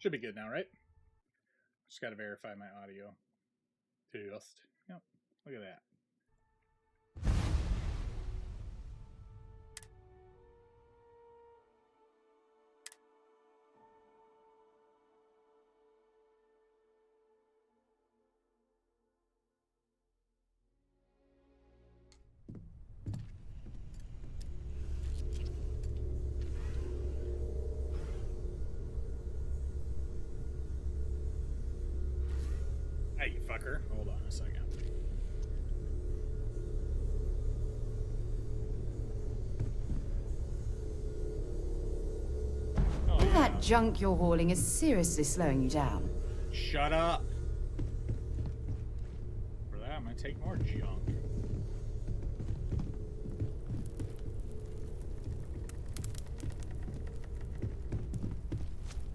Should be good now, right? Just got to verify my audio. Just, yep. Look at that. Hey, you fucker. Hold on a second. All that junk you're hauling is seriously slowing you down. Shut up. For that, I'm going to take more junk.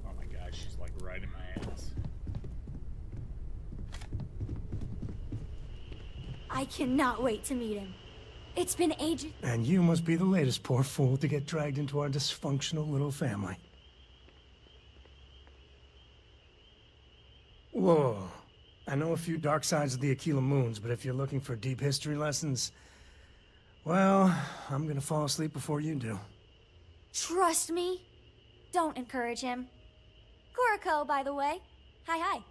Oh my gosh, she's like right in my ass. I cannot wait to meet him. It's been ages. And you must be the latest poor fool to get dragged into our dysfunctional little family. Whoa. I know a few dark sides of the Aquila Moons, but if you're looking for deep history lessons, well, I'm gonna fall asleep before you do. Trust me. Don't encourage him. Kuriko, by the way. Hi.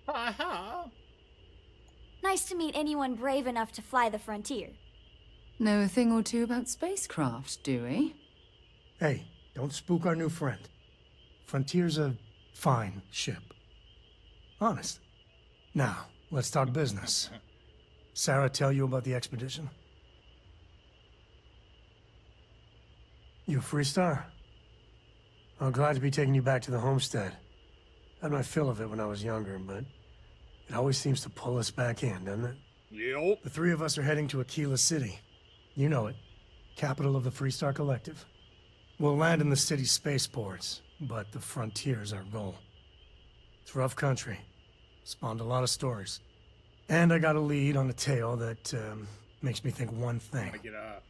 Ha ha! Nice to meet anyone brave enough to fly the frontier. Know a thing or two about spacecraft, do we? Hey, don't spook our new friend. Frontier's a fine ship. Honest. Now, let's talk business. Sarah tell you about the expedition? You a Freestar? I'm glad to be taking you back to the homestead. Had my fill of it when I was younger, but it always seems to pull us back in, doesn't it? Yep. The three of us are heading to Aquila City. You know it. Capital of the Freestar Collective. We'll land in the city's spaceports, but the frontier's our goal. It's rough country. Spawned a lot of stories. And I got a lead on a tale that makes me think one I'm thing. gonna get a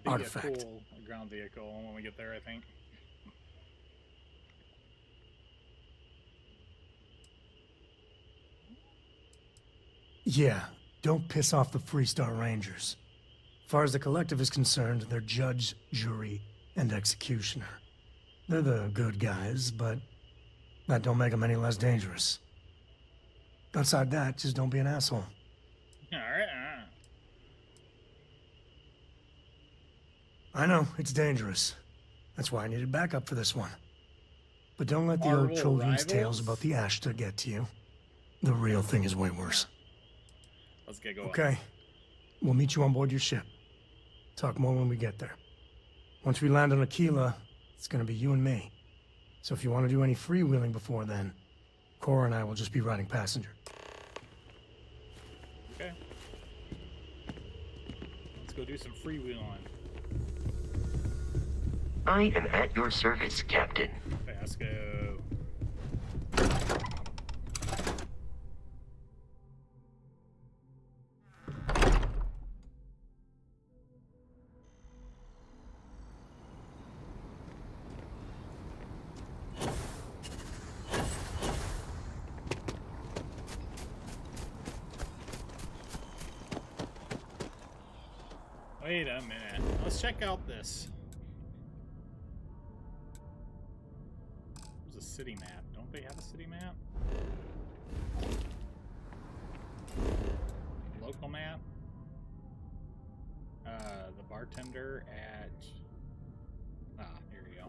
Artifact. vehicle, a ground vehicle when we get there, I think. Yeah, don't piss off the Freestar Rangers. As far as the Collective is concerned, they're judge, jury, and executioner. They're the good guys, but that don't make them any less dangerous. Outside that, just don't be an asshole. Alright. I know, it's dangerous. That's why I needed backup for this one. But don't let the Our old little children's tales rivals? about the Ashta get to you. The real thing is way worse. Let's get going. Okay. We'll meet you on board your ship. Talk more when we get there. Once we land on Aquila, it's gonna be you and me. So if you want to do any freewheeling before then, Cora and I will just be riding passenger. Okay. Let's go do some freewheeling. I am at your service, Captain. Vasco. Wait a minute. Let's check out this. There's a city map. Don't they have a city map? Local map. The bartender at... Ah, here you go.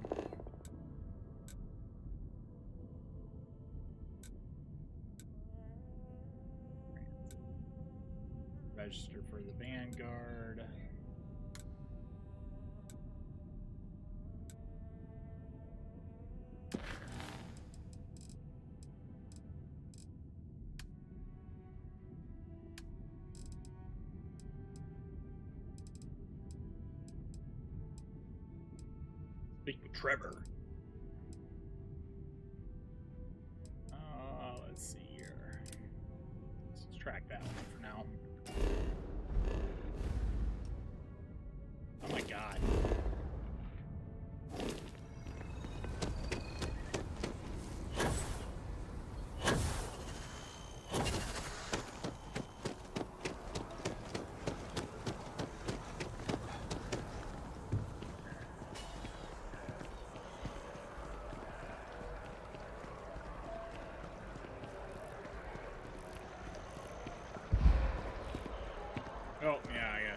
Register for the Vanguard. Speak with Trevor. Let's see here. Let's track that one for now. Oh my god.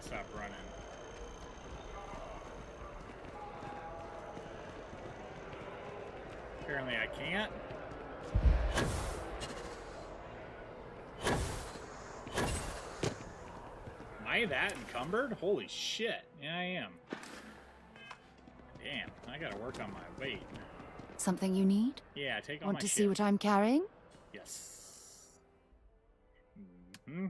stop running. Apparently I can't. Am I that encumbered? Holy shit. Yeah, I am. Damn, I gotta work on my weight. Something you need? Yeah, take all Want my to shit. see what I'm carrying? Yes. Mm-hmm.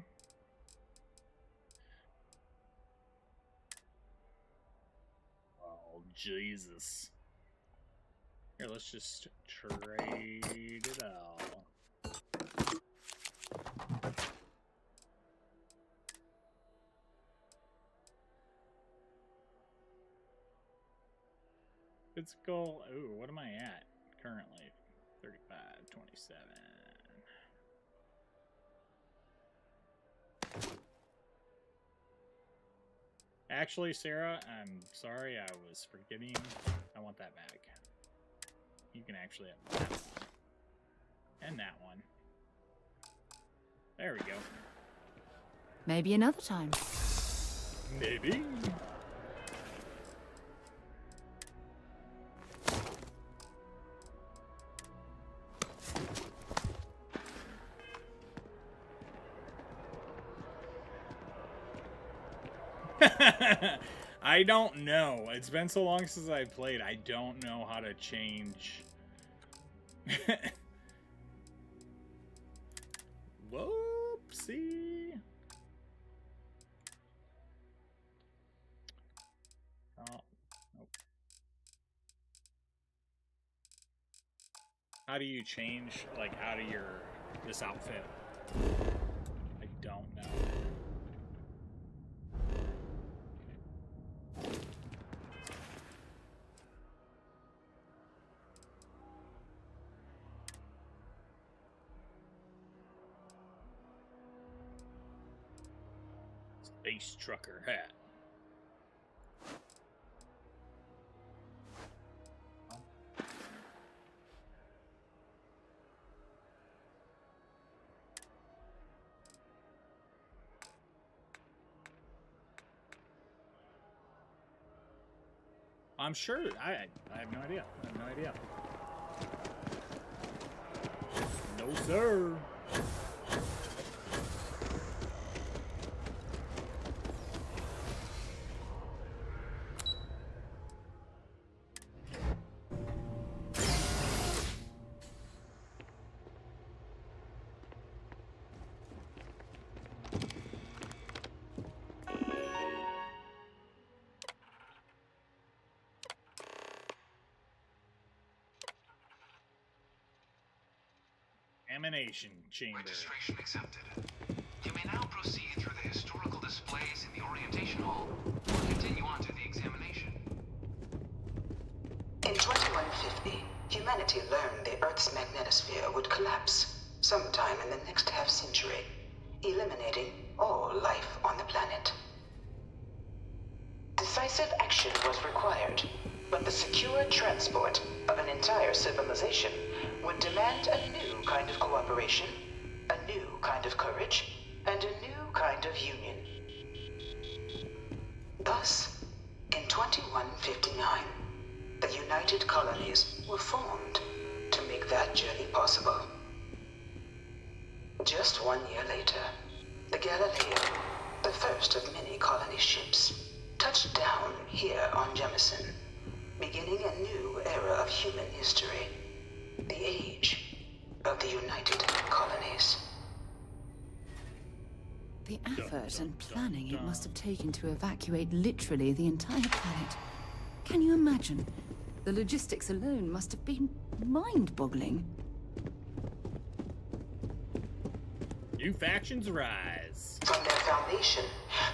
Oh, Jesus. Here, let's just trade it all. Physical. Ooh, what am I at currently? 35, 27. Actually, Sarah, I'm sorry, I was forgetting. I want that back. You can actually have that one. And that one. There we go. Maybe another time. Maybe. I don't know. It's been so long since I played. I don't know how to change. Whoopsie. Oh, nope. How do you change, like, out of this outfit? I don't know. Space trucker hat. I'm sure. I have no idea. I have no idea. No, sir. Examination chamber. Registration accepted. You may now proceed through the historical displays in the orientation hall, or continue on to the examination. In 2150, humanity learned the Earth's magnetosphere would collapse sometime in the next half-century, eliminating all life on the planet. Decisive action was required, but the secure transport of an entire civilization would demand a new kind of cooperation, a new kind of courage, and a new kind of union. Thus, in 2159, the United Colonies were formed to make that journey possible. Just 1 year later, the Galileo, the first of many colony ships, touched down here on Jemison, beginning a new era of human history. The age of the United Colonies. The effort and planning it must have taken to evacuate literally the entire planet. Can you imagine? The logistics alone must have been mind-boggling. New factions rise. From their foundation,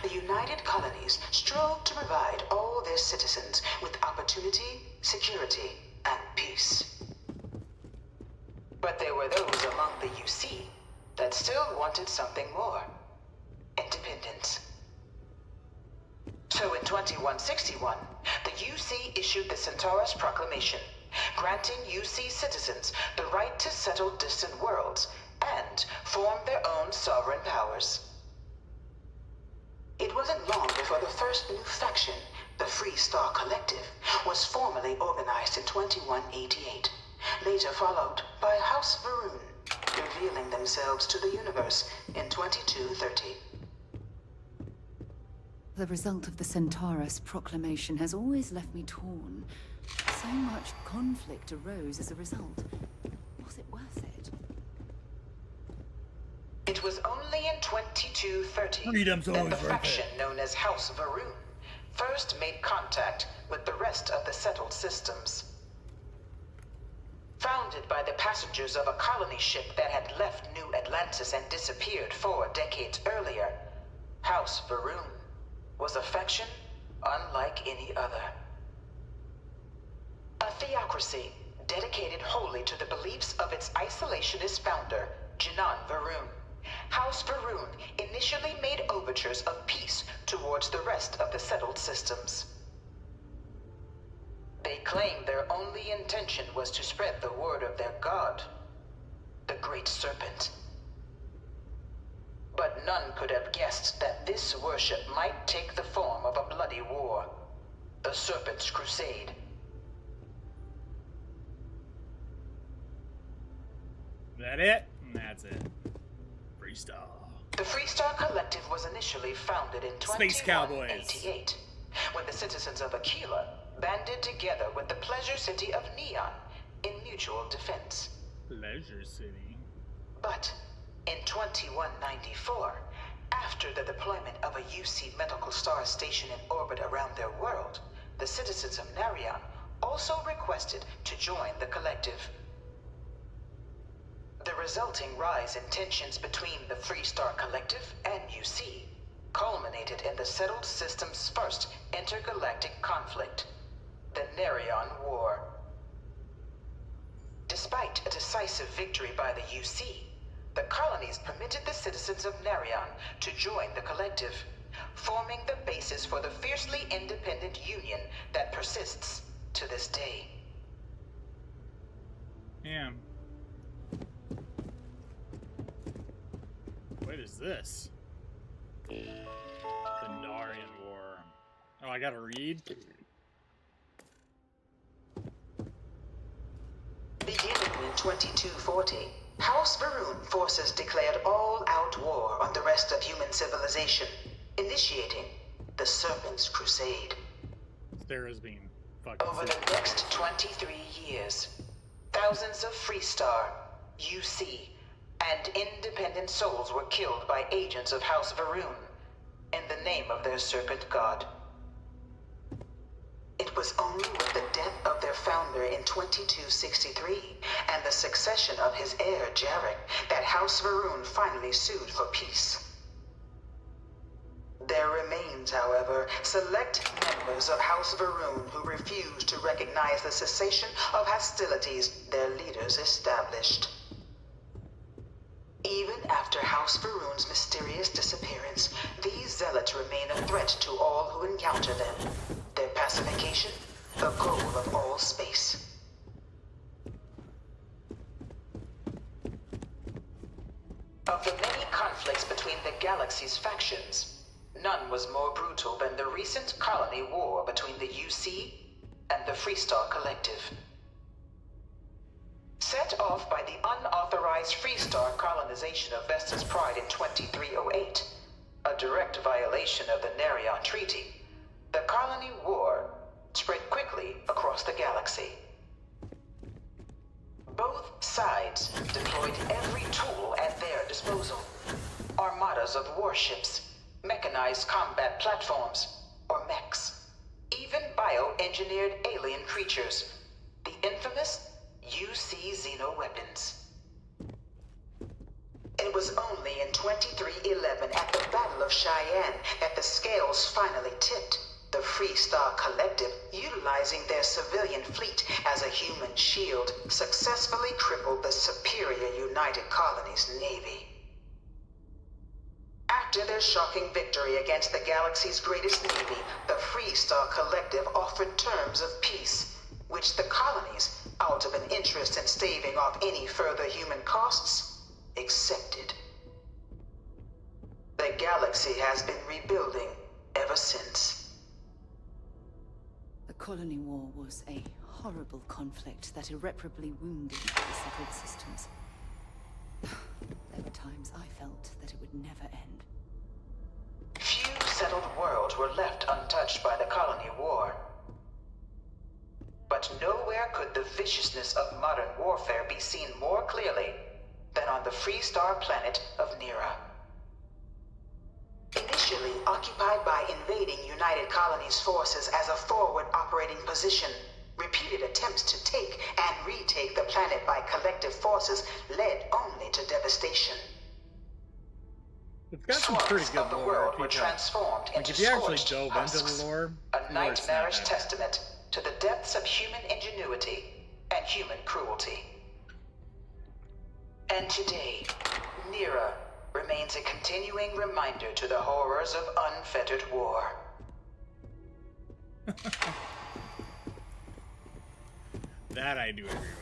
the United Colonies strove to provide all their citizens with opportunity, security, and peace. But there were those among the UC that still wanted something more. Independence. So in 2161, the UC issued the Centaurus Proclamation, granting UC citizens the right to settle distant worlds and form their own sovereign powers. It wasn't long before the first new faction, the Free Star Collective, was formally organized in 2188, later followed by House Va'ruun, revealing themselves to the universe in 2230. The result of the Centaurus proclamation has always left me torn. So much conflict arose as a result. Was it worth it? It was only in 2230 Freedom's that always the worth faction known as House Va'ruun first made contact with the rest of the settled systems. Founded by the passengers of a colony ship that had left New Atlantis and disappeared 4 decades earlier, House Va'ruun was a faction unlike any other. A theocracy dedicated wholly to the beliefs of its isolationist founder, Jinan Va'ruun. House Va'ruun initially made overtures of peace towards the rest of the settled systems. They claimed their only intention was to spread the word of their god, the Great Serpent. But none could have guessed that this worship might take the form of a bloody war, the Serpent's Crusade. That it? That's it. Free Star. The Free Star Collective was initially founded in Space Cowboys. 2188, when the citizens of Aquila banded together with the Pleasure City of Neon in mutual defense. Pleasure City. But in 2194, after the deployment of a UC medical star station in orbit around their world, the citizens of Narion also requested to join the collective. The resulting rise in tensions between the Free Star Collective and UC culminated in the settled system's first intergalactic conflict, the Narion War. Despite a decisive victory by the UC, the colonies permitted the citizens of Narion to join the collective, forming the basis for the fiercely independent union that persists to this day. Yeah. What is this? The Narion War. Oh, I gotta read? Beginning in 2240, House Va'ruun forces declared all-out war on the rest of human civilization, initiating the Serpent's Crusade. Sarah's being fucking Over the next 23 years, thousands of Free Star, UC, and independent souls were killed by agents of House Va'ruun in the name of their serpent god. It was only with the death of their founder in 2263 and the succession of his heir, Jarek, that House Va'ruun finally sued for peace. There remains, however, select members of House Va'ruun who refuse to recognize the cessation of hostilities their leaders established. Even after House Va'ruun's mysterious disappearance, these zealots remain a threat to all who encounter them. Their pacification, the goal of all space. Of the many conflicts between the galaxy's factions, none was more brutal than the recent colony war between the UC and the Free Star Collective. Set off by the unauthorized Free Star colonization of Vesta's Pride in 2308, a direct violation of the Narion Treaty, the colony war spread quickly across the galaxy. Both sides deployed every tool at their disposal. Armadas of warships, mechanized combat platforms, or mechs, even bioengineered alien creatures, the infamous UC Xenoweapons. It was only in 2311 at the Battle of Cheyenne that the scales finally tipped, the Free Star Collective, utilizing their civilian fleet as a human shield, successfully crippled the superior United Colonies Navy. After their shocking victory against the galaxy's greatest navy, the Free Star Collective offered terms of peace, which the colonies, out of an interest in staving off any further human costs, accepted. The galaxy galaxy has been rebuilding ever since. The Colony War was a horrible conflict that irreparably wounded the settled systems. There were times I felt that it would never end. Few settled worlds were left untouched by the Colony War. But nowhere could the viciousness of modern warfare be seen more clearly than on the Freestar planet of Nira. Initially occupied by invading United Colonies forces as a forward operating position, repeated attempts to take and retake the planet by collective forces led only to devastation. It's got some pretty Swaths good of the lore. world were People. transformed Like, into if you actually scorched dove into husks, the lore, a it's not nightmarish that bad. testament to the depths of human ingenuity and human cruelty. And today, Nira remains a continuing reminder to the horrors of unfettered war. That I do agree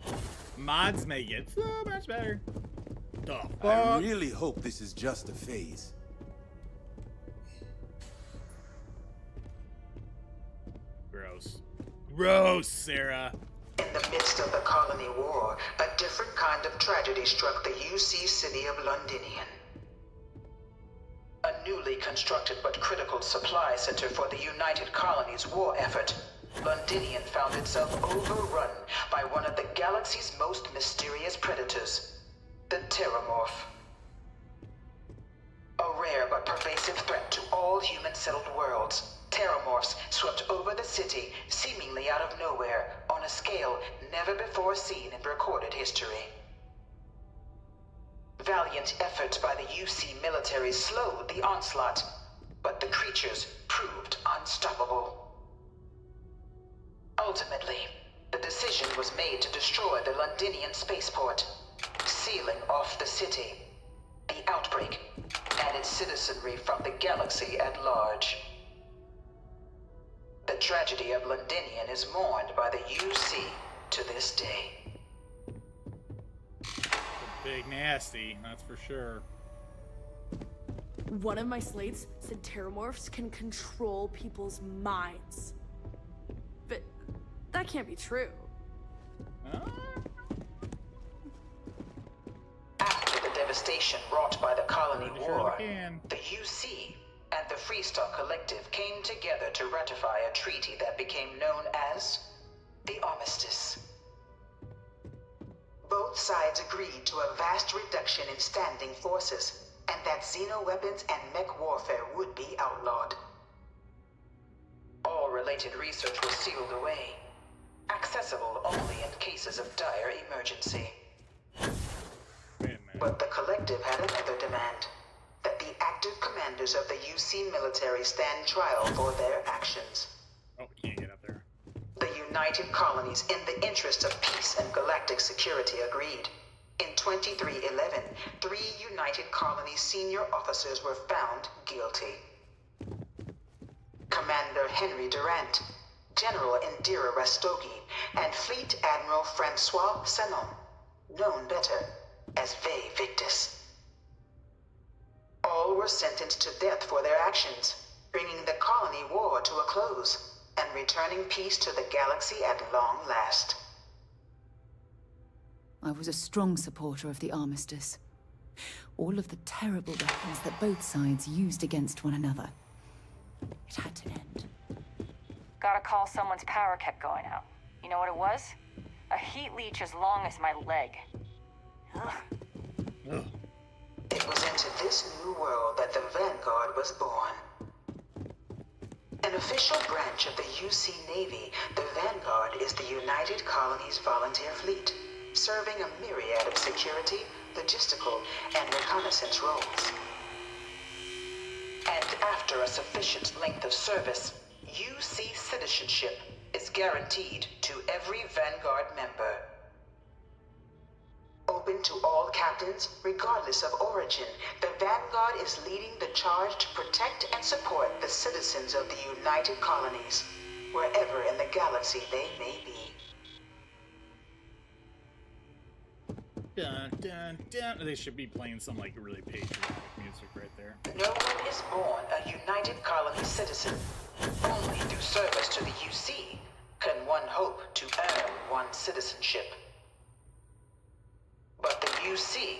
with. Mods make it so much better. The I fuck? really hope this is just a phase. Gross. Gross, Sarah. In the midst of the Colony War, a different kind of tragedy struck the UC city of Londinian. A newly constructed but critical supply center for the United Colonies' war effort, Londinian found itself overrun by one of the galaxy's most mysterious predators, the Terramorph. A rare but pervasive threat to all human-settled worlds, Terramorphs swept over the city, seemingly out of nowhere, on a scale never before seen in recorded history. Valiant efforts by the UC military slowed the onslaught, but the creatures proved unstoppable. Ultimately, the decision was made to destroy the Londinian spaceport, sealing off the city, the outbreak, and its citizenry from the galaxy at large. The tragedy of Londinian is mourned by the UC to this day. Big nasty, that's for sure. One of my slates said Terramorphs can control people's minds. But that can't be true. Huh? After the devastation wrought by the Colony Pretty sure War, they can. the UC and the Freestar Collective came together to ratify a treaty that became known as the Armistice. Both sides agreed to a vast reduction in standing forces, and that xeno-weapons and mech warfare would be outlawed. All related research was sealed away, accessible only in cases of dire emergency. Wait a minute. But the Collective had another demand, that the active commanders of the UC military stand trial for their actions. Oh, can't get up there. The United Colonies, in the interest of peace and galactic security, agreed. In 2311, 3 United Colonies senior officers were found guilty. Commander Henry Durant, General Indira Rastogi, and Fleet Admiral Francois Sanon, known better as Ve Victus. All were sentenced to death for their actions, bringing the Colony War to a close and returning peace to the galaxy at long last. I was a strong supporter of the Armistice. All of the terrible weapons that both sides used against one another. It had to end. Got a call someone's power kept going out. You know what it was? A heat leech as long as my leg. Ugh. Ugh. It was into this new world that the Vanguard was born. An official branch of the UC Navy, the Vanguard is the United Colonies Volunteer Fleet, serving a myriad of security, logistical, and reconnaissance roles. And after a sufficient length of service, UC citizenship is guaranteed to every Vanguard member. Open to all captains, regardless of origin, the Vanguard is leading the charge to protect and support the citizens of the United Colonies, wherever in the galaxy they may be. Dun, dun, dun. They should be playing some like really patriotic music right there. No one is born a United Colony citizen. Only through service to the UC can one hope to earn one's citizenship. But the UC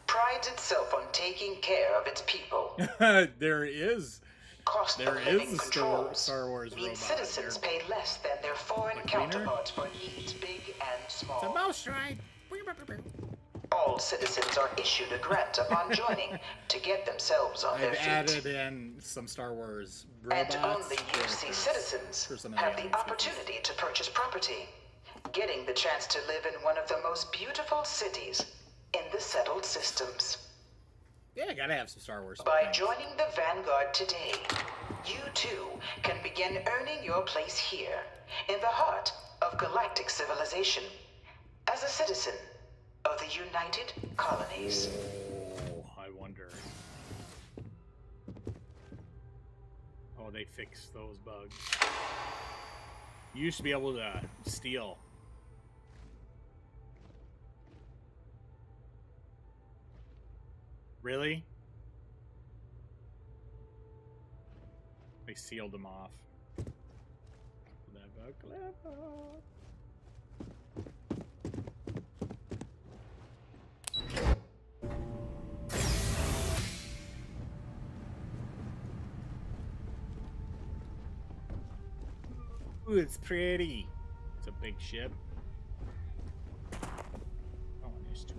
prides itself on taking care of its people. There is Cost There of living is a controls Star Wars means robot citizens here. pay less than their foreign Like Wiener? counterparts for needs big and small. It's a mouse ride. All citizens are issued a grant upon joining to get themselves on their I've feet. added in some Star Wars robots. And only UC characters citizens for some of have other the species. opportunity to purchase property, getting the chance to live in one of the most beautiful cities in the settled systems. Yeah, I gotta have some Star Wars. By things. joining the Vanguard today, you too can begin earning your place here, in the heart of galactic civilization, as a citizen of the United Colonies. Oh, I wonder. Oh, they fixed those bugs. You used to be able to steal. Really? They sealed them off. Clever, clever. Ooh, it's pretty. It's a big ship. Oh, there's two.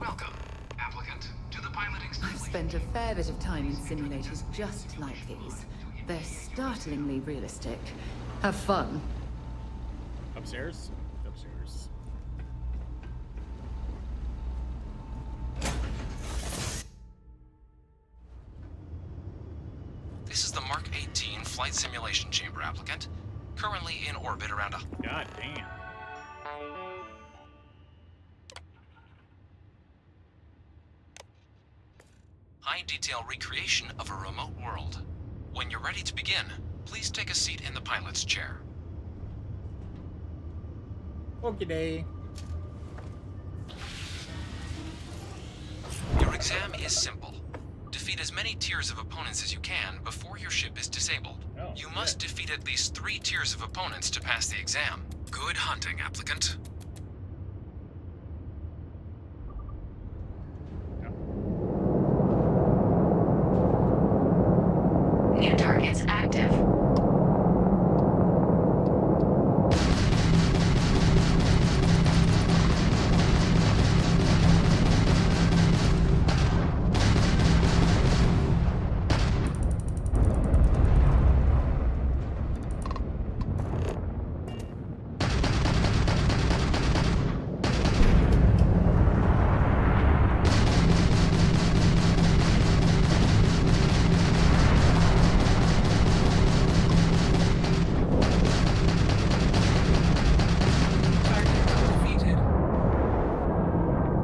Welcome, applicant, to the piloting I've simulation. spent a fair bit of time in simulators just like these. They're startlingly realistic. Have fun. Upstairs? Upstairs. This is the Mark 18 flight simulation chamber, applicant. Currently in orbit around a... God damn. high-detail recreation of a remote world. When you're ready to begin, please take a seat in the pilot's chair. Okay, day. Your exam is simple. Defeat as many tiers of opponents as you can before your ship is disabled. Oh, You must defeat at least 3 tiers of opponents to pass the exam. Good hunting, applicant. New targets active.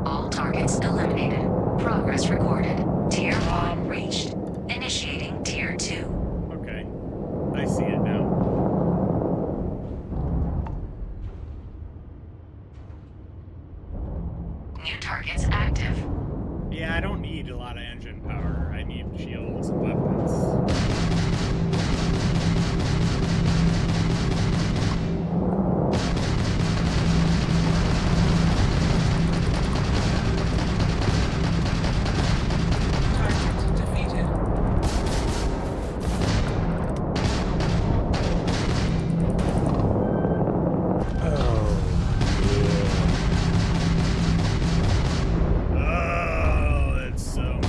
All targets eliminated. Progress recorded. Tier 1 reached. Initiating Tier 2. Okay. I see it now. New targets active. Yeah, I don't need a lot of engine power. I need shields and weapons. Oh, that's so much.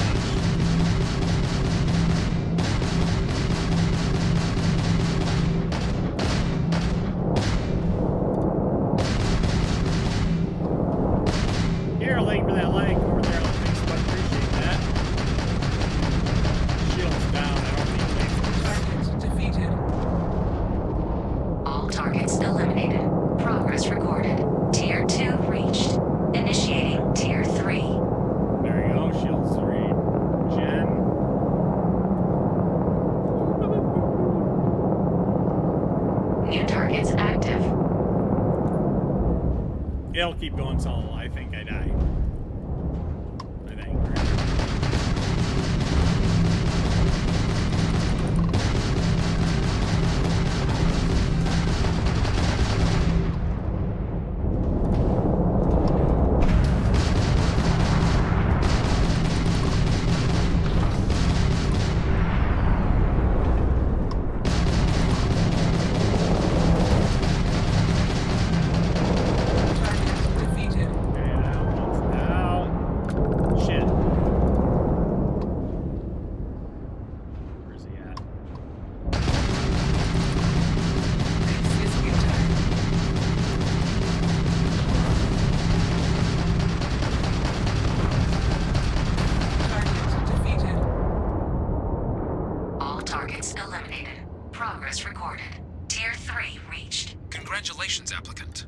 Progress recorded. Tier 3 reached. Congratulations, applicant.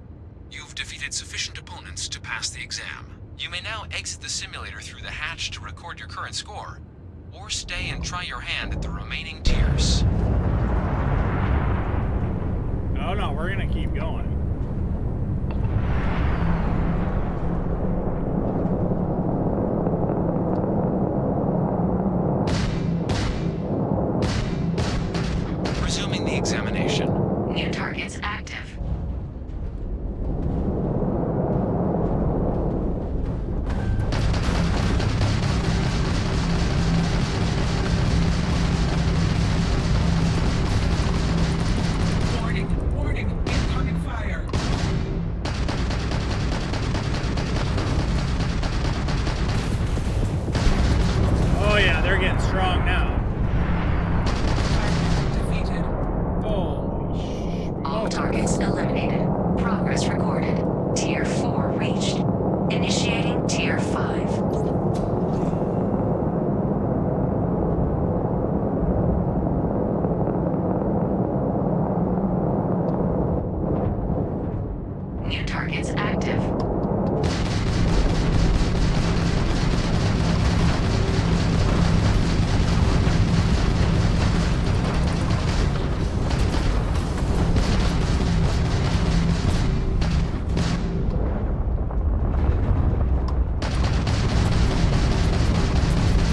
You've defeated sufficient opponents to pass the exam. You may now exit the simulator through the hatch to record your current score, or stay and try your hand at the remaining tiers. Oh no, we're gonna keep going. Resuming the examination. New targets active. Warning, incoming fire. Oh yeah, they're getting strong now. Defeated. Holy All targets eliminated. Progress recorded. Tier 4 reached. Initiating Tier 5. New targets active.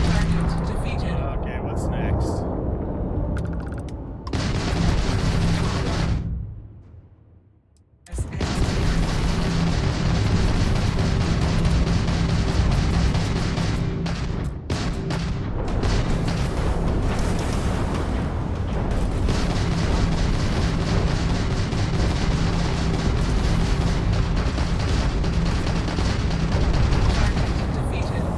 Target defeated. Okay, what's next? Target defeated.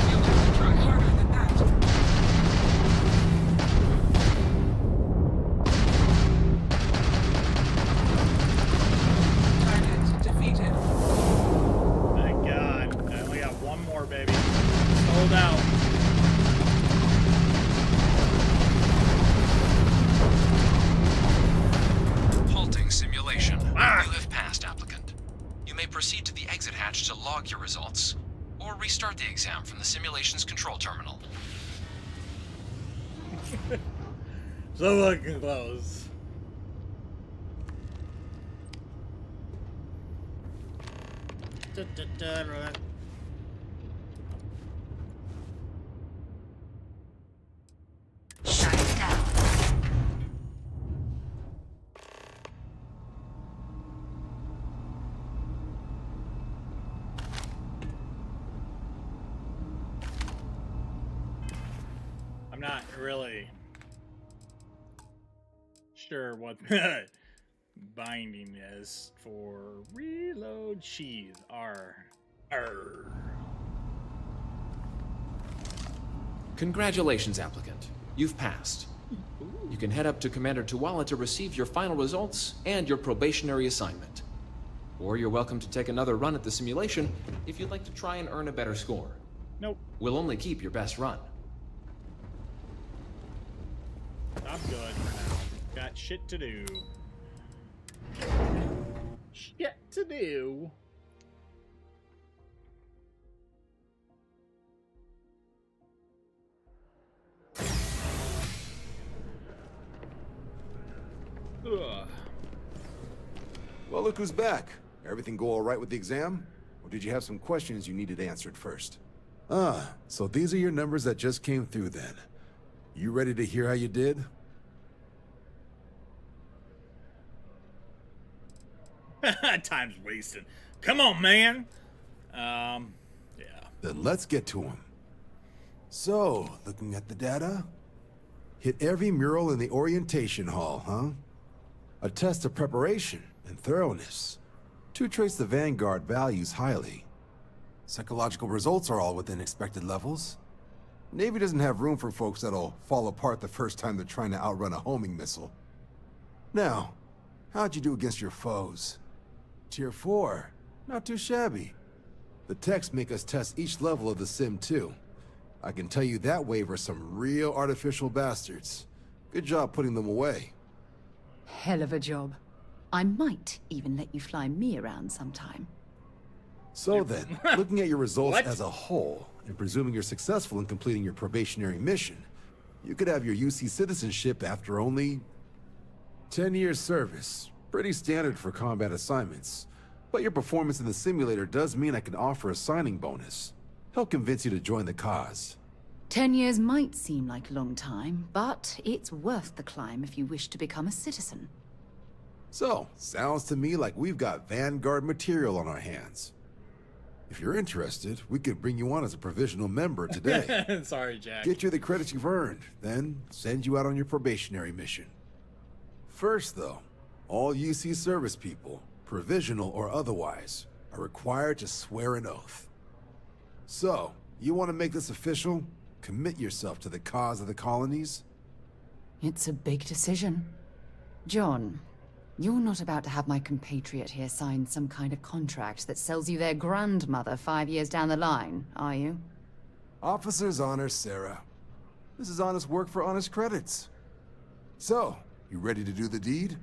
You'll have to try harder than that. Target defeated. Thank God. I only got one more, baby. Sold out. Halting simulation. Ah! You have passed, applicant. You may proceed to the exit hatch to log your results, or restart the exam from the simulation's control terminal. So fucking close. Shut it down. I'm not really sure what binding is for reload sheath. R. Congratulations, applicant. You've passed. You can head up to Commander Tuwala to receive your final results and your probationary assignment. Or you're welcome to take another run at the simulation if you'd like to try and earn a better score. Nope. We'll only keep your best run. I'm good for now. Got shit to do. Shit to do. Ugh. Well, look who's back. Everything go all right with the exam? Or did you have some questions you needed answered first? Ah, so these are your numbers that just came through then. You ready to hear how you did? Time's wasted. Come on, man. Yeah. Then let's get to them. So, looking at the data, hit every mural in the orientation hall, huh? A test of preparation and thoroughness. Two traits the Vanguard values highly. Psychological results are all within expected levels. Navy doesn't have room for folks that'll fall apart the first time they're trying to outrun a homing missile. Now, how'd you do against your foes? Tier 4. Not too shabby. The techs make us test each level of the sim too. I can tell you that wave are some real artificial bastards. Good job putting them away. Hell of a job. I might even let you fly me around sometime. So then, looking at your results What? as a whole, and presuming you're successful in completing your probationary mission, you could have your UC citizenship after only 10 years service. Pretty standard for combat assignments. But your performance in the simulator does mean I can offer a signing bonus. Help convince you to join the cause. 10 years might seem like a long time, but it's worth the climb if you wish to become a citizen. So, sounds to me like we've got Vanguard material on our hands. If you're interested, we could bring you on as a provisional member today. Sorry, Jack. Get you the credits you've earned, then send you out on your probationary mission. First, though, all UC service people, provisional or otherwise, are required to swear an oath. So, you want to make this official? Commit yourself to the cause of the colonies? It's a big decision. John, you're not about to have my compatriot here sign some kind of contract that sells you their grandmother 5 years down the line, are you? Officer's honor, Sarah. This is honest work for honest credits. So, you ready to do the deed?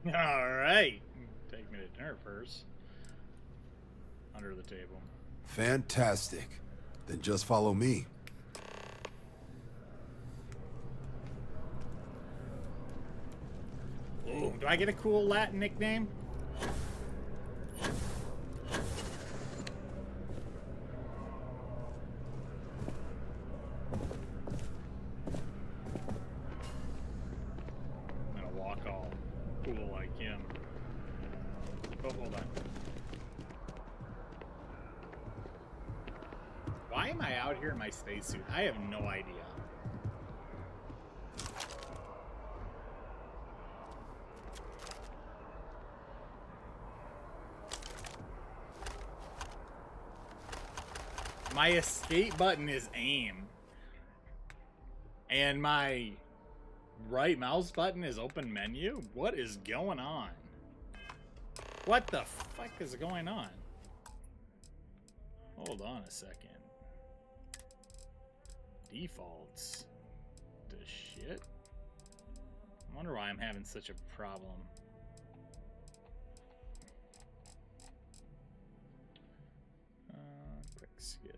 All right. Take me to dinner first. Under the table. Fantastic. Then just follow me. Ooh, do I get a cool Latin nickname? I'm gonna walk all cool like him. Oh, hold on. Why am I out here in my spacesuit? I have no idea. My escape button is aim. And my right mouse button is open menu? What is going on? What the fuck is going on? Hold on a second. Defaults to shit. I wonder why I'm having such a problem. Quick skills.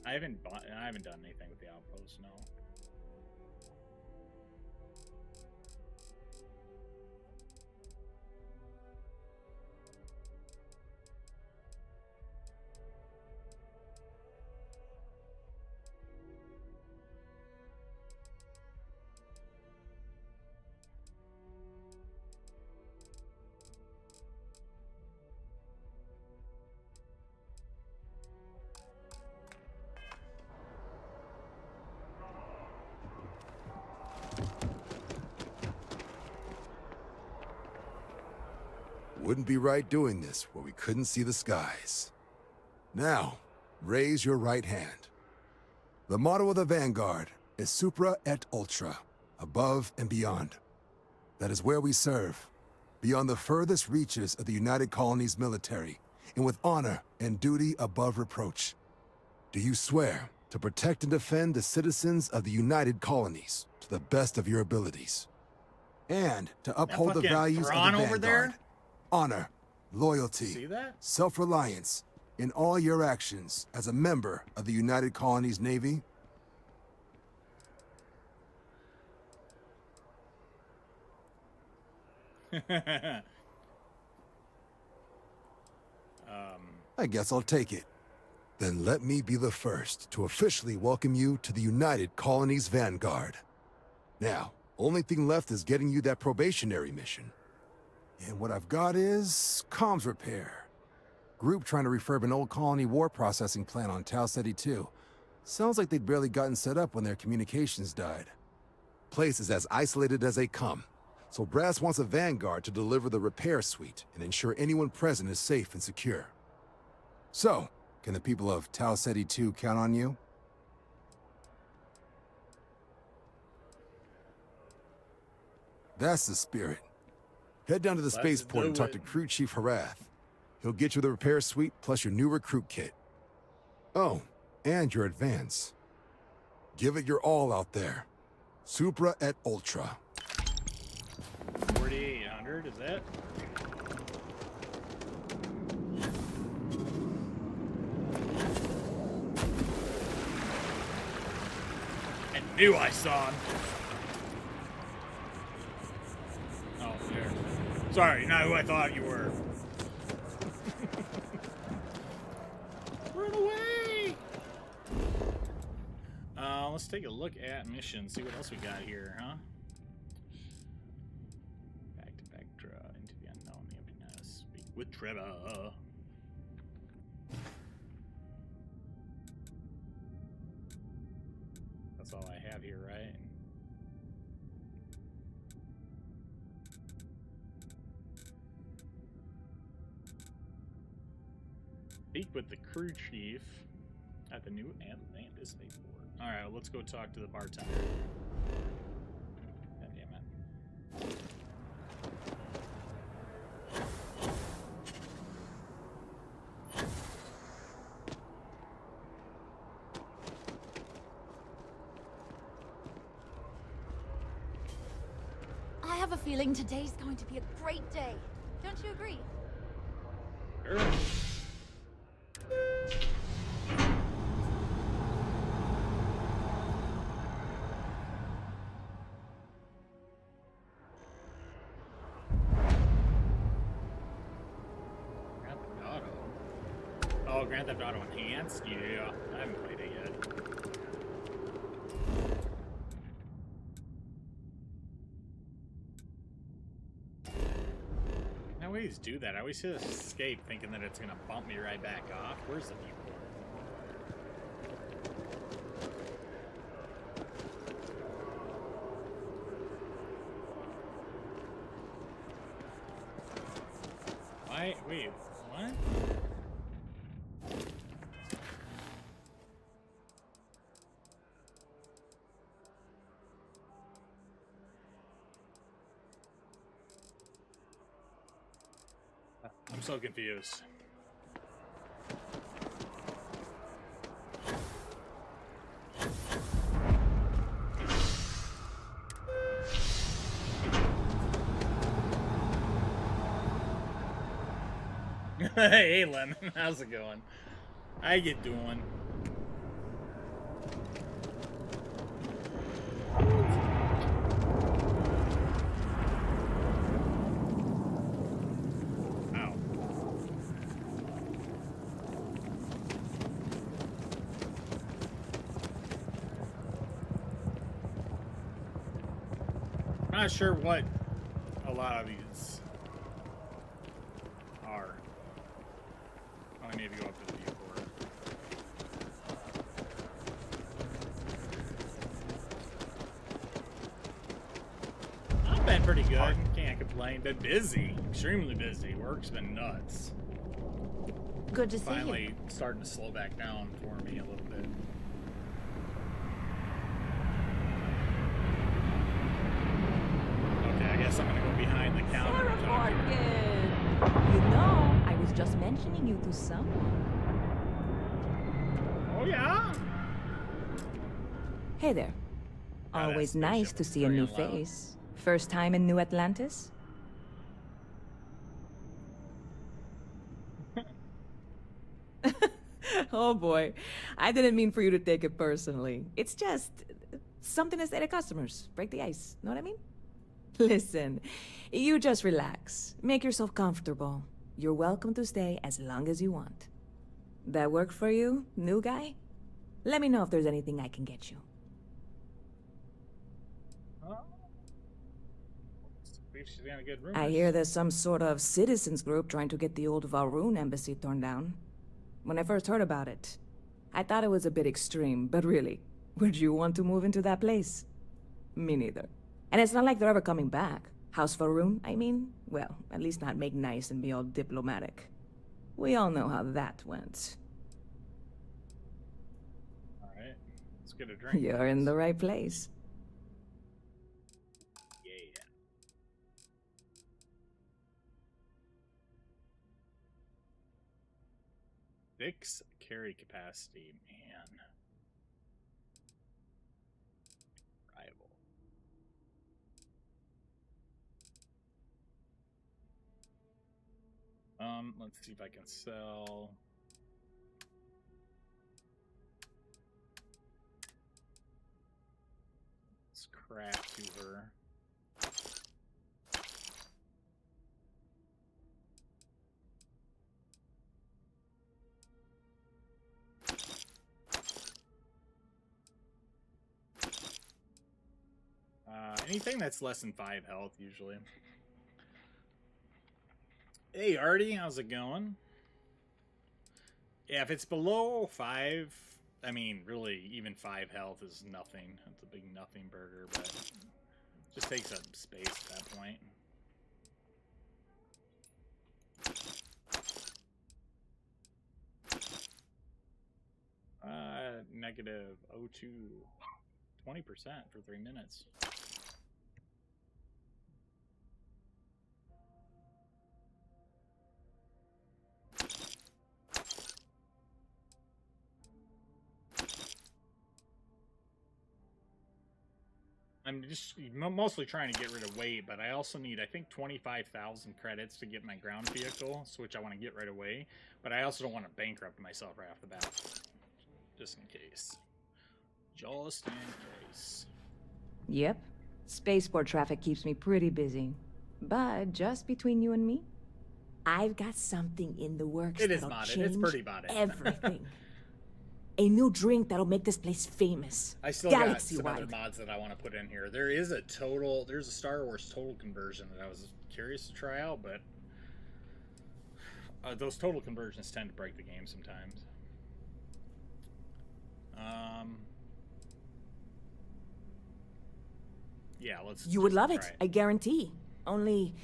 I haven't done anything with the outpost, no. Wouldn't be right doing this where we couldn't see the skies. Now, raise your right hand. The motto of the Vanguard is Supra et Ultra, above and beyond. That is where we serve, beyond the furthest reaches of the United Colonies military, and with honor and duty above reproach. Do you swear to protect and defend the citizens of the United Colonies to the best of your abilities? And to uphold the fucking values of the Thrawn over Vanguard? there? Honor, loyalty, See that? self-reliance in all your actions as a member of the United Colonies Navy? I guess I'll take it. Then let me be the first to officially welcome you to the United Colonies Vanguard. Now, only thing left is getting you that probationary mission. And what I've got is comms repair. Group trying to refurb an old colony war processing plant on Tau Ceti 2. Sounds like they'd barely gotten set up when their communications died. Place is as isolated as they come. So Brass wants a vanguard to deliver the repair suite and ensure anyone present is safe and secure. So, can the people of Tau Ceti 2 count on you? That's the spirit. Head down to the Let's spaceport and do talk to it. Crew Chief Harath. He'll get you the repair suite plus your new recruit kit. Oh, and your advance. Give it your all out there. Supra et Ultra. 4,800, is that? I knew I saw him. Oh, there. Sorry, not who I thought you were. Run away! Let's take a look at missions, see what else we got here, huh? Back to Vectra, into the unknown, the emptiness. Speak with Trevor. That's all I have here, right? Speak with the crew chief at the new Atlantis Spaceport. Alright, well, let's go talk to the bartender. God damn it. I have a feeling today's going to be a great day. Don't you agree? Sure. Grand Theft Auto. Oh, Grand Theft Auto Enhanced? Yeah, I haven't played it yet. I always do that. I always hit escape thinking that it's gonna bump me right back off. Where's the viewport? Why? Wait, what? I'm so confused. Hey, Lemon, how's it going? How you doing? Ow. I'm not sure what a lot of these are. I need to go up to the viewport. I've been pretty good. Can't complain. Been busy. Extremely busy. Work's been nuts. Good to see Finally you. starting to slow back down for me a little bit. Okay, I guess I'm gonna go behind the counter Sarah and talk to her. Morgan! You know, I was just mentioning you to someone. Oh yeah? Hey there. Oh, that Always nice spaceship to is see a new very loud. face. First time in New Atlantis? Oh boy, I didn't mean for you to take it personally. It's just something to say to customers. Break the ice, know what I mean? Listen, you just relax. Make yourself comfortable. You're welcome to stay as long as you want. That work for you, new guy? Let me know if there's anything I can get you. She's got a good room. I hear there's some sort of citizens group trying to get the old Valroon embassy torn down. When I first heard about it, I thought it was a bit extreme, but really, would you want to move into that place? Me neither. And it's not like they're ever coming back. House Faroon, I mean? Well, at least not make nice and be all diplomatic. We all know how that went. Alright, let's get a drink. You're in the right place. Yeah. Fix carry capacity, man. Rival. Let's see if I can sell. Scrap to her. Anything that's less than 5 health, usually. Hey, Artie, how's it going? Yeah, if it's below 5, I mean, really, even 5 health is nothing. It's a big nothing burger, but it just takes up space at that point. Negative 0.2, 20% for 3 minutes. I'm just mostly trying to get rid of weight, but I also need, I think, 25,000 credits to get my ground vehicle, which I want to get right away. But I also don't want to bankrupt myself right off the bat. Just in case. Just in case. Yep. Spaceport traffic keeps me pretty busy. But just between you and me, I've got something in the works It is that'll modded. change It's pretty modded. everything. A new drink that'll make this place famous. I still got some Galaxy-wide. other mods that I want to put in here. There's a Star Wars total conversion that I was curious to try out, but those total conversions tend to break the game sometimes. Yeah, let's. You would just love try it, I guarantee. Only,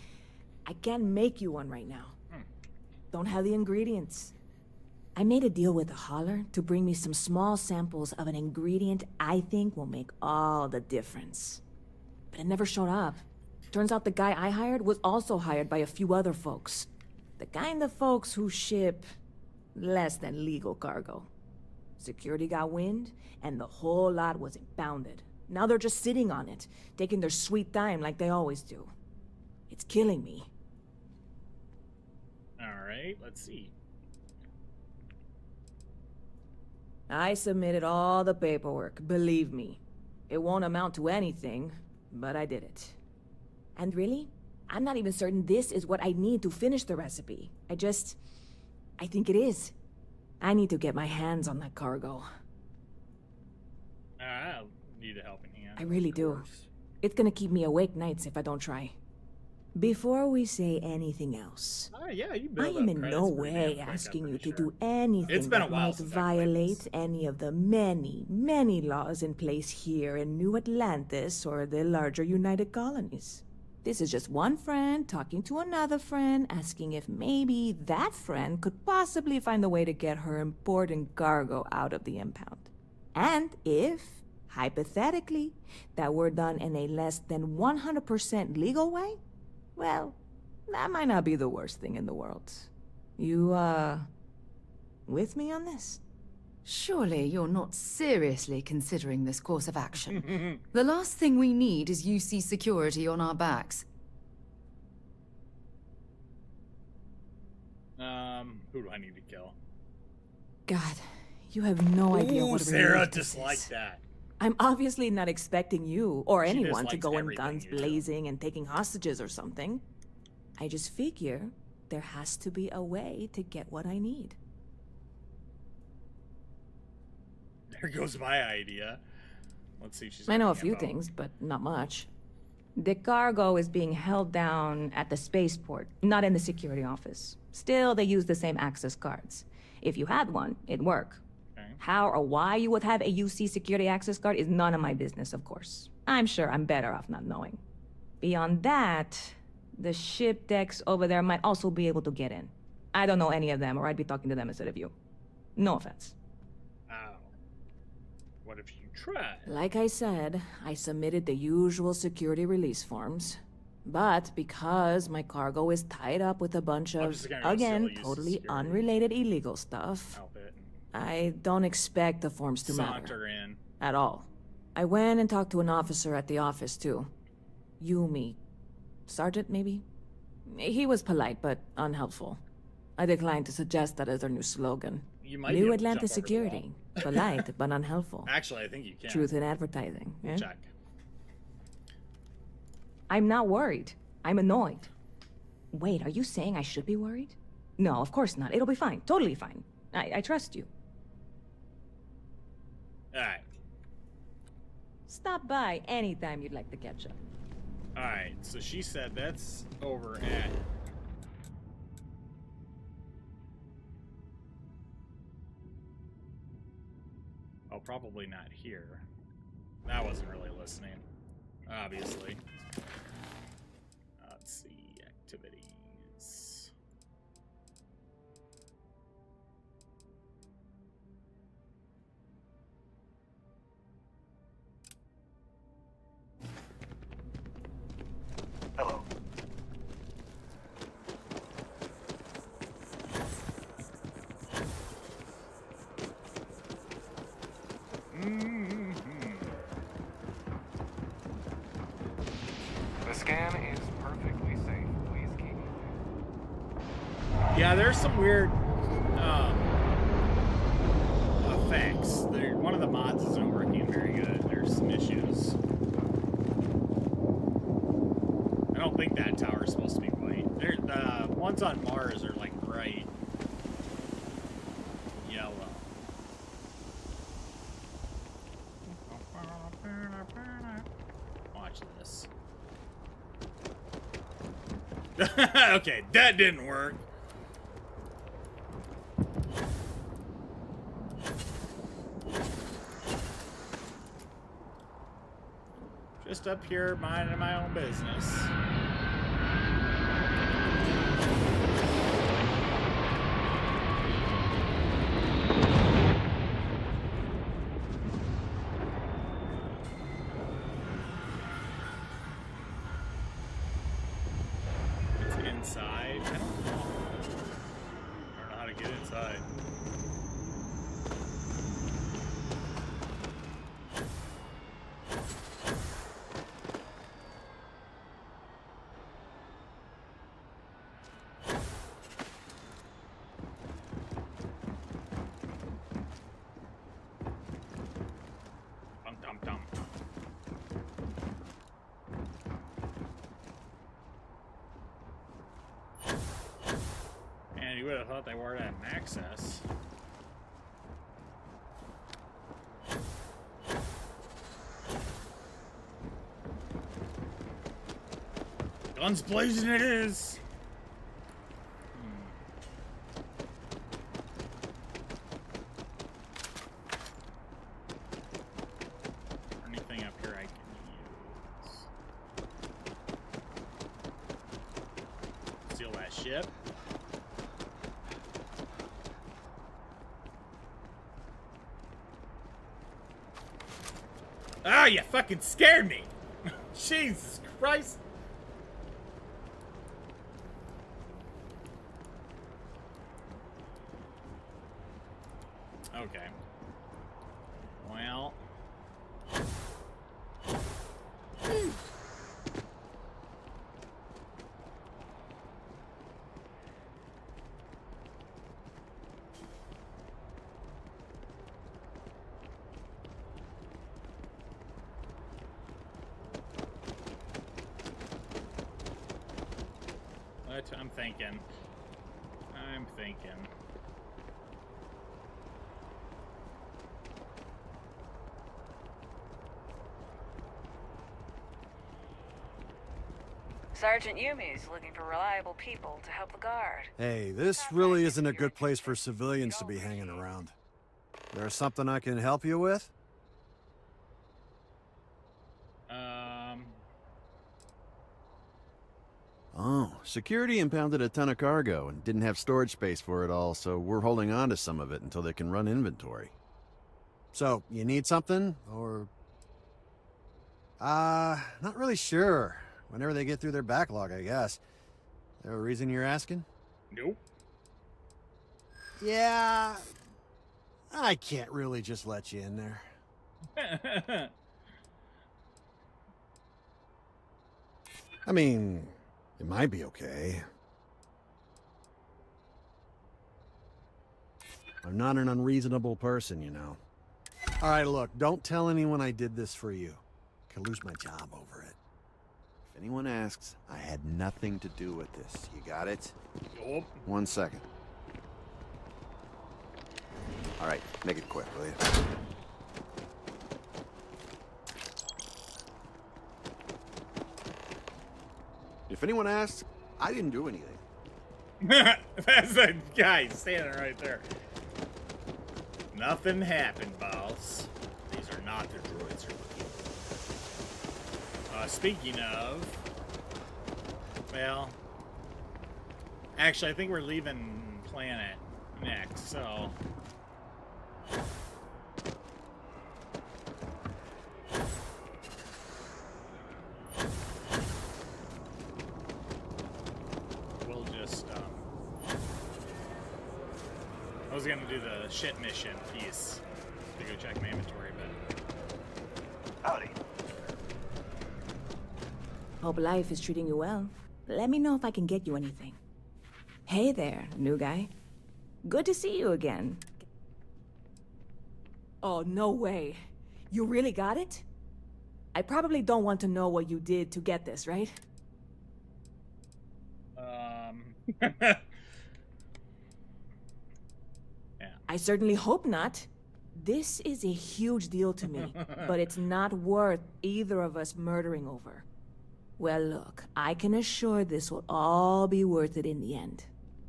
I can't make you one right now. Don't have the ingredients. I made a deal with the hauler to bring me some small samples of an ingredient I think will make all the difference. But it never showed up. Turns out the guy I hired was also hired by a few other folks. The kind of folks who ship less than legal cargo. Security got wind, and the whole lot was impounded. Now they're just sitting on it, taking their sweet time like they always do. It's killing me. Alright, let's see. I submitted all the paperwork, believe me. It won't amount to anything, but I did it. And really, I'm not even certain this is what I need to finish the recipe. I think it is. I need to get my hands on that cargo. I'll need a helping hand. I really do. It's gonna keep me awake nights if I don't try. Before we say anything else, yeah, you I build am up in credits no pretty damn way quick, asking I'm you to pretty sure. do anything It's been a that while might since I've played violate any of the many, many laws in place here in New Atlantis or the larger United Colonies. This is just one friend talking to another friend, asking if maybe that friend could possibly find a way to get her important cargo out of the impound. And if, hypothetically, that were done in a less than 100% legal way, well, that might not be the worst thing in the world. You, with me on this? Surely you're not seriously considering this course of action. The last thing we need is UC security on our backs. Who do I need to kill? God, you have no idea Ooh, what a Sarah relief this disliked is. that. I'm obviously not expecting you or She anyone to dislikes go in everything guns you do. blazing and taking hostages or something. I just figure there has to be a way to get what I need. There goes my idea. Let's see if she's I know a got few info. things, but not much. The cargo is being held down at the spaceport, not in the security office. Still, they use the same access cards. If you had one, it'd work. Okay. How or why you would have a UC security access card is none of my business, of course. I'm sure I'm better off not knowing. Beyond that, the ship decks over there might also be able to get in. I don't know any of them, or I'd be talking to them instead of you. No offense. Oh. What if you tried? Like I said, I submitted the usual security release forms. But because my cargo is tied up with a bunch of, again, totally unrelated illegal stuff, I don't expect the forms to matter. In. At all. I went and talked to an officer at the office, too. Yumi. Sergeant, maybe? He was polite, but unhelpful. I declined to suggest that as their new slogan. You might New Atlantis Security. Polite, but unhelpful. Actually, I think you can. Truth in advertising. Eh? Check. I'm not worried. I'm annoyed. Wait, are you saying I should be worried? No, of course not. It'll be fine. Totally fine. I trust you. Alright. Stop by anytime you'd like to catch up. Alright, so she said that's over at... Oh, probably not here. That wasn't really listening. Obviously. Let's see, activities. Hello. The scan is perfectly safe. Please keep moving. Yeah, there's some weird effects. One of the mods isn't working very good. There's some issues. I don't think that tower is supposed to be white. The ones on Mars are like bright yellow. Watch this. Okay, that didn't work. Just up here minding my own business. Inside? I don't know. I don't know how to get inside. Dum dum dum. Man, you would have thought they were at access. Guns blazing it is! Anything up here I can use? Steal that ship. Ah, you fucking scared me! Jesus Christ! Okay. Well... I'm thinking. Sergeant Yumi's looking for reliable people to help the guard. Hey, this really isn't a good place for civilians to be hanging around. There's something I can help you with? security impounded a ton of cargo and didn't have storage space for it all, so we're holding on to some of it until they can run inventory. So, you need something, or... not really sure. Whenever they get through their backlog, I guess. There a reason you're asking? Nope. Yeah... I can't really just let you in there. I mean, it might be okay. I'm not an unreasonable person, you know. All right, look, don't tell anyone I did this for you. Could lose my job over it. If anyone asks, I had nothing to do with this. You got it? Nope. 1 second. All right, make it quick, will you? If anyone asks, I didn't do anything. That's the guy standing right there. Nothing happened, boss. These are not the droids you're looking for. Speaking of... Well... Actually, I think we're leaving planet next, so... We'll just, I was gonna do the shit mission piece to go check my inventory, but... Howdy. Hope life is treating you well. Let me know if I can get you anything. Hey there, new guy. Good to see you again. Oh, no way. You really got it? I probably don't want to know what you did to get this, right? Yeah. I certainly hope not. This is a huge deal to me, but it's not worth either of us murdering over. Well, look, I can assure this will all be worth it in the end.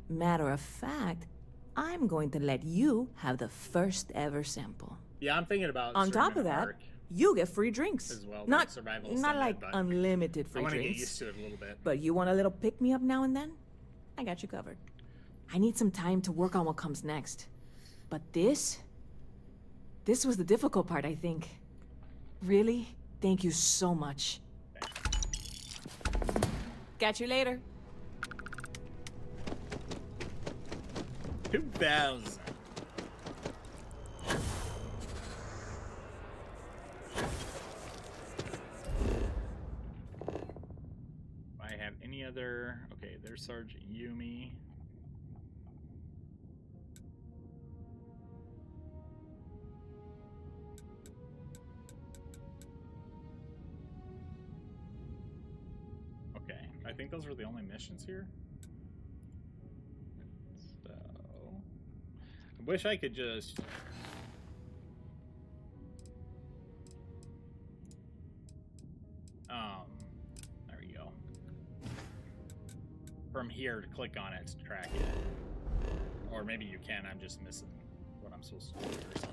Matter of fact, I'm going to let you have the first ever sample. Yeah, I'm thinking about... On top of that, you get free drinks. As well, not survival not like but unlimited free I want to drinks. get used to it a little bit. But you want a little pick-me-up now and then? I got you covered. I need some time to work on what comes next. But this was the difficult part, I think. Really? Thank you so much. Catch you later. 2000. I have any other... Okay, there's Sergeant Yumi. Okay, I think those were the only missions here. So... I wish I could just... there we go. From here to click on it to track it. Or maybe you can, I'm just missing what I'm supposed to do or something.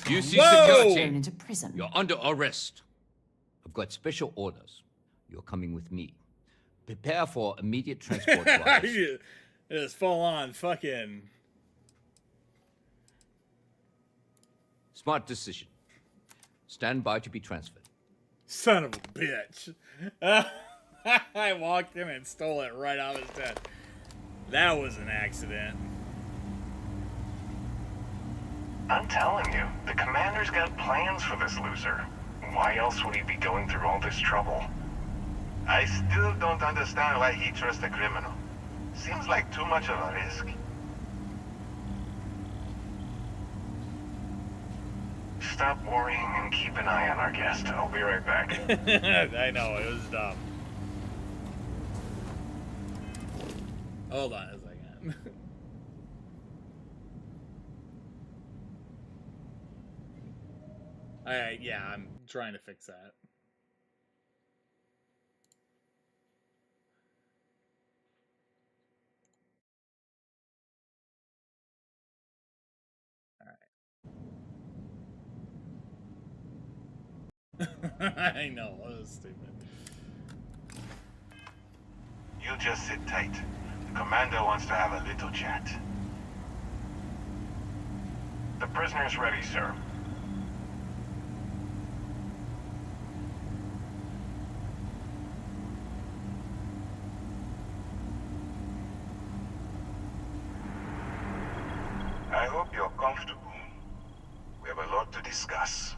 You see Whoa! security. Into prison. You're under arrest. I've got special orders. You're coming with me. Prepare for immediate transport to us. It's full on fucking... Smart decision. Stand by to be transferred. Son of a bitch. I walked in and stole it right off his desk. That was an accident. I'm telling you, the commander's got plans for this loser. Why else would he be going through all this trouble? I still don't understand why he trusts a criminal. Seems like too much of a risk. Stop worrying and keep an eye on our guest. I'll be right back. I know, it was dumb. Hold on a second. Alright, yeah, I'm trying to fix that. I know, that was stupid. You just sit tight. The commander wants to have a little chat. The prisoner's ready, sir. I hope you're comfortable. We have a lot to discuss.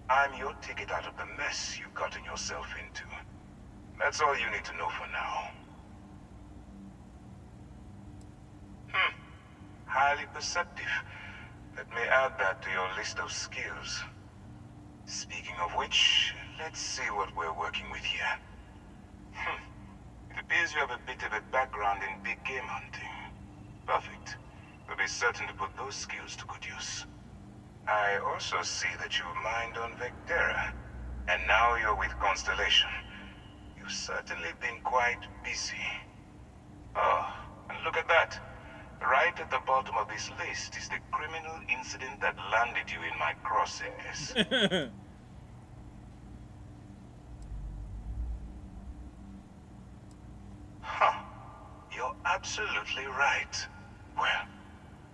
I'm your ticket out of the mess you've gotten yourself into. That's all you need to know for now. Highly perceptive. Let me add that to your list of skills. Speaking of which, let's see what we're working with here. It appears you have a bit of a background in big game hunting. Perfect. We'll be certain to put those skills to good use. I also see that you mined on Vectera, and now you're with Constellation. You've certainly been quite busy. Oh, and look at that. Right at the bottom of this list is the criminal incident that landed you in my crosshairs. Huh. You're absolutely right. Well,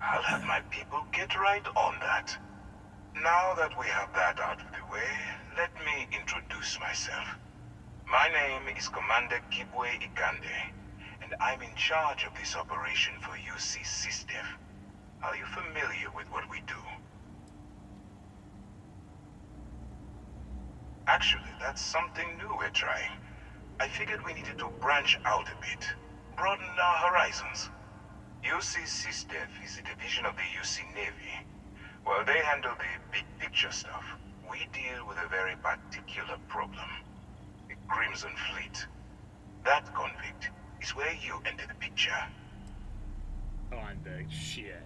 I'll have my people get right on that. Now that we have that out of the way, let me introduce myself. My name is Commander Kibwe Ikande, and I'm in charge of this operation for UC SysDef. Are you familiar with what we do? Actually, that's something new we're trying. I figured we needed to branch out a bit, broaden our horizons. UC SysDef is a division of the UC Navy. While they handle the big picture stuff, we deal with a very particular problem. The Crimson Fleet. That convict is where you enter the picture. Convict, shit.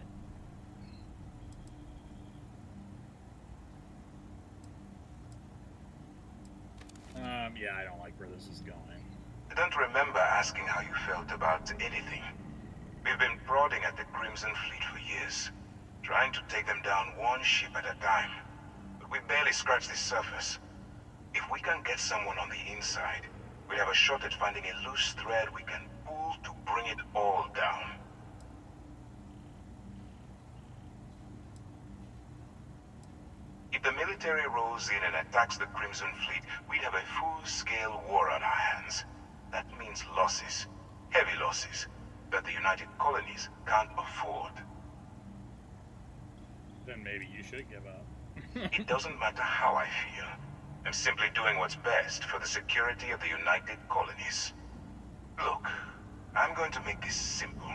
Yeah, I don't like where this is going. I don't remember asking how you felt about anything. We've been prodding at the Crimson Fleet for years, trying to take them down one ship at a time. But we barely scratched the surface. If we can get someone on the inside, we'll have a shot at finding a loose thread we can pull to bring it all down. If the military rolls in and attacks the Crimson Fleet, we'd have a full-scale war on our hands. That means losses, heavy losses, that the United Colonies can't afford. Then maybe you should give up. It doesn't matter how I feel. I'm simply doing what's best for the security of the United Colonies. Look, I'm going to make this simple.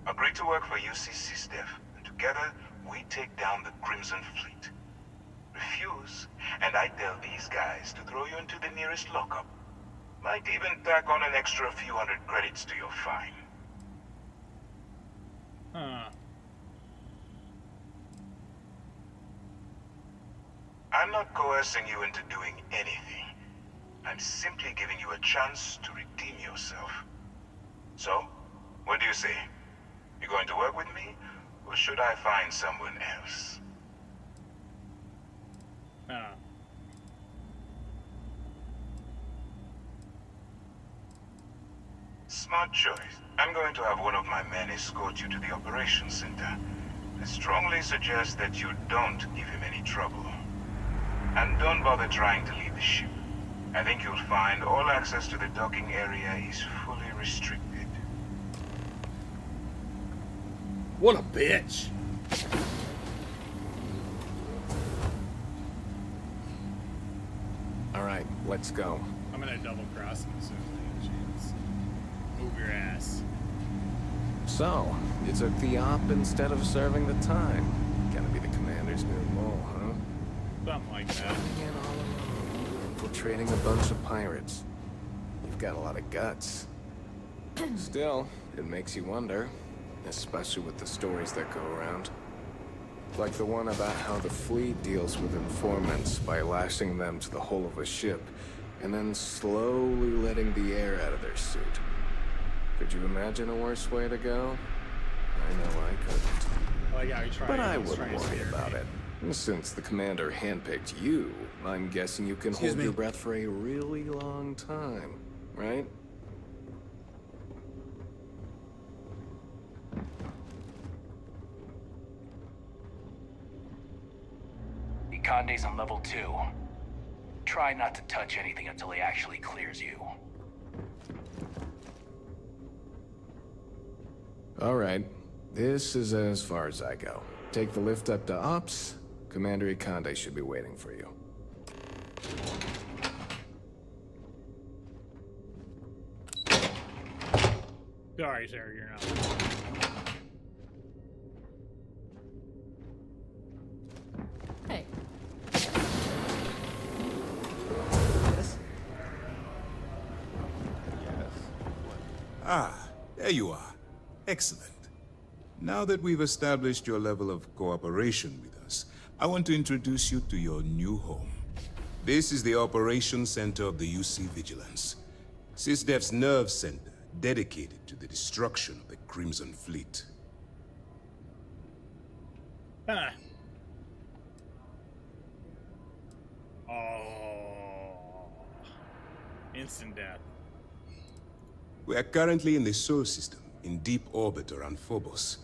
Agree to work for UC SysDef, and together we take down the Crimson Fleet. Refuse, and I tell these guys to throw you into the nearest lockup. Might even tack on an extra few hundred credits to your fine. Huh. I'm not coercing you into doing anything. I'm simply giving you a chance to redeem yourself. So, what do you say? You going to work with me, or should I find someone else? Smart choice. I'm going to have one of my men escort you to the operations center. I strongly suggest that you don't give him any trouble. And don't bother trying to leave the ship. I think you'll find all access to the docking area is fully restricted. What a bitch! Alright, let's go. I'm gonna double cross him as soon as I get a chance. Move your ass. So, you took the op instead of serving the time. Gonna be the commander's new mole, huh? Something like that. Infiltrating a bunch of pirates. You've got a lot of guts. Still, it makes you wonder, especially with the stories that go around. Like the one about how the fleet deals with informants by lashing them to the hull of a ship, and then slowly letting the air out of their suit. Could you imagine a worse way to go? I know I couldn't. Like how he tried. But I he's wouldn't trying to worry scare about me. it. Since the commander handpicked you, I'm guessing you can Excuse hold me. your breath for a really long time, right? Ikande's on level 2. Try not to touch anything until he actually clears you. All right. This is as far as I go. Take the lift up to Ops. Commander Ikande should be waiting for you. Sorry, sir, you're not. Hey. Ah, there you are. Excellent. Now that we've established your level of cooperation with us, I want to introduce you to your new home. This is the Operations Center of the UC Vigilance. SysDef's nerve center, dedicated to the destruction of the Crimson Fleet. Huh. Oh. Instant death. We are currently in the Sol system, in deep orbit around Phobos.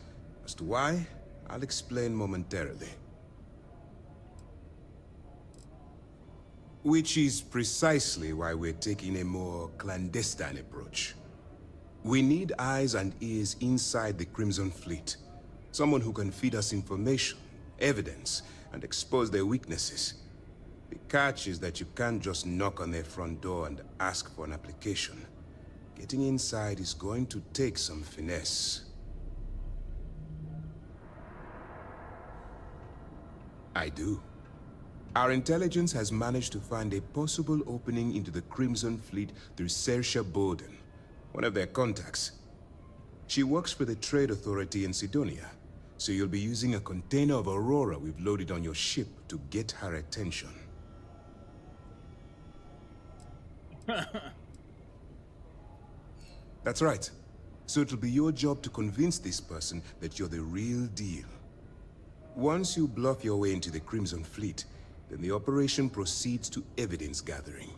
As to why, I'll explain momentarily. Which is precisely why we're taking a more clandestine approach. We need eyes and ears inside the Crimson Fleet. Someone who can feed us information, evidence, and expose their weaknesses. The catch is that you can't just knock on their front door and ask for an application. Getting inside is going to take some finesse. I do. Our intelligence has managed to find a possible opening into the Crimson Fleet through Saoirse Bolden, one of their contacts. She works for the Trade Authority in Sidonia, so you'll be using a container of Aurora we've loaded on your ship to get her attention. That's right. So it'll be your job to convince this person that you're the real deal. Once you bluff your way into the Crimson Fleet, then the operation proceeds to evidence gathering.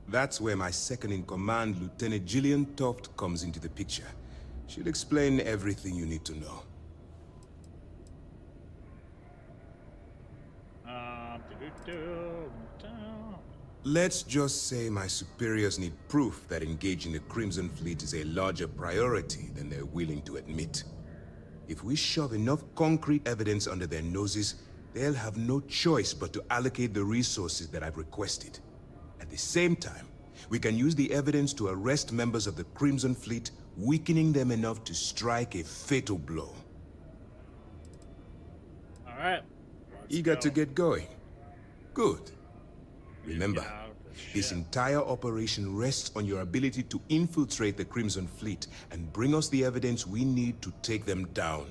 That's where my second-in-command, Lieutenant Gillian Toft, comes into the picture. She'll explain everything you need to know. Let's just say my superiors need proof that engaging the Crimson Fleet is a larger priority than they're willing to admit. If we shove enough concrete evidence under their noses, they'll have no choice but to allocate the resources that I've requested. At the same time, we can use the evidence to arrest members of the Crimson Fleet, weakening them enough to strike a fatal blow. Alright. Eager to get going? Good. Remember, this entire operation rests on your ability to infiltrate the Crimson Fleet and bring us the evidence we need to take them down.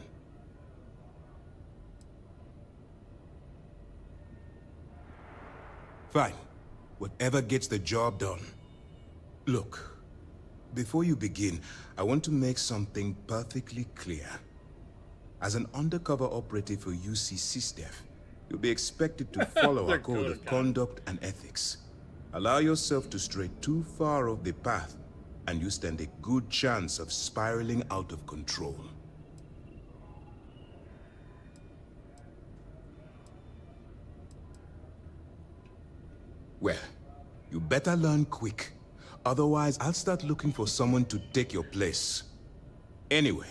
Fine. Whatever gets the job done. Look, before you begin, I want to make something perfectly clear. As an undercover operative for UC SysDef, you'll be expected to follow our code of conduct and ethics. Allow yourself to stray too far off the path, and you stand a good chance of spiraling out of control. Well, you better learn quick. Otherwise, I'll start looking for someone to take your place. Anyway,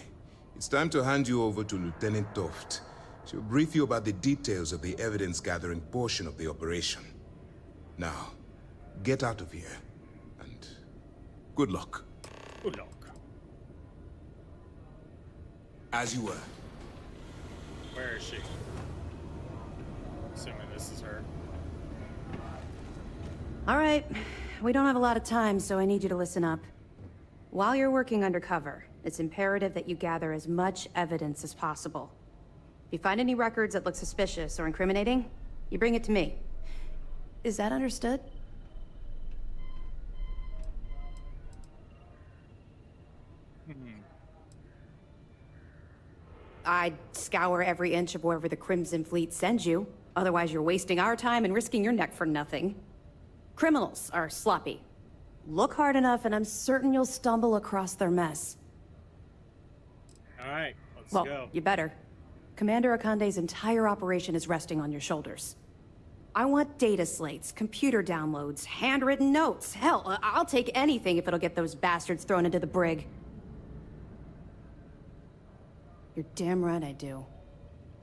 it's time to hand you over to Lieutenant Toft. She'll brief you about the details of the evidence-gathering portion of the operation. Now, get out of here, and good luck. Good luck. As you were. Where is she? Assuming this is her. All right. We don't have a lot of time, so I need you to listen up. While you're working undercover, it's imperative that you gather as much evidence as possible. If you find any records that look suspicious or incriminating, you bring it to me. Is that understood? I'd scour every inch of wherever the Crimson Fleet sends you. Otherwise, you're wasting our time and risking your neck for nothing. Criminals are sloppy. Look hard enough, and I'm certain you'll stumble across their mess. All right, let's Well, go. you better. Commander Akande's entire operation is resting on your shoulders. I want data slates, computer downloads, handwritten notes. Hell, I'll take anything if it'll get those bastards thrown into the brig. You're damn right I do.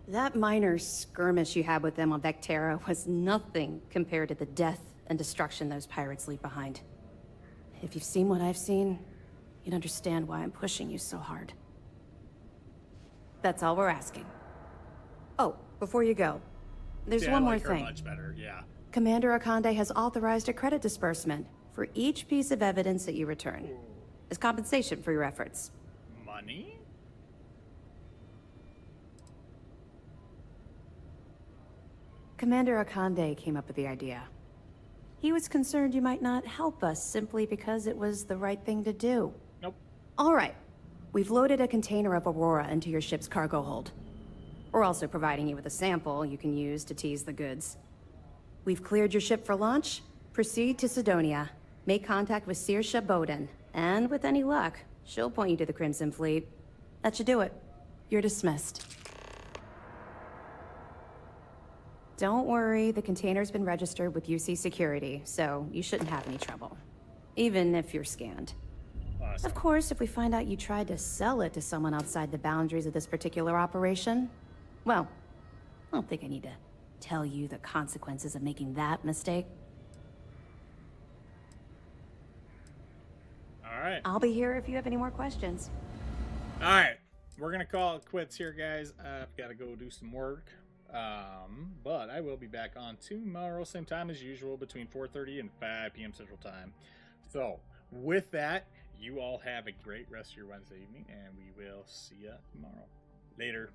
That minor skirmish you had with them on Vectera was nothing compared to the death and destruction those pirates leave behind. If you've seen what I've seen, you'd understand why I'm pushing you so hard. That's all we're asking. Oh, before you go, there's Yeah, one I more like her thing. much better, yeah. Commander Akande has authorized a credit disbursement for each piece of evidence that you return, as compensation for your efforts. Money? Commander Akande came up with the idea. He was concerned you might not help us simply because it was the right thing to do. Nope. All right. We've loaded a container of Aurora into your ship's cargo hold. We're also providing you with a sample you can use to tease the goods. We've cleared your ship for launch. Proceed to Sidonia. Make contact with Saoirse Bowden. And with any luck, she'll point you to the Crimson Fleet. That should do it. You're dismissed. Don't worry, the container's been registered with UC Security, so you shouldn't have any trouble. Even if you're scanned. Awesome. Of course, if we find out you tried to sell it to someone outside the boundaries of this particular operation, well, I don't think I need to tell you the consequences of making that mistake. All right. I'll be here if you have any more questions. All right. We're going to call it quits here, guys. I've got to go do some work. But I will be back on tomorrow, same time as usual, between 4:30 and 5 p.m. Central Time. So, with that, you all have a great rest of your Wednesday evening, and we will see you tomorrow. Later.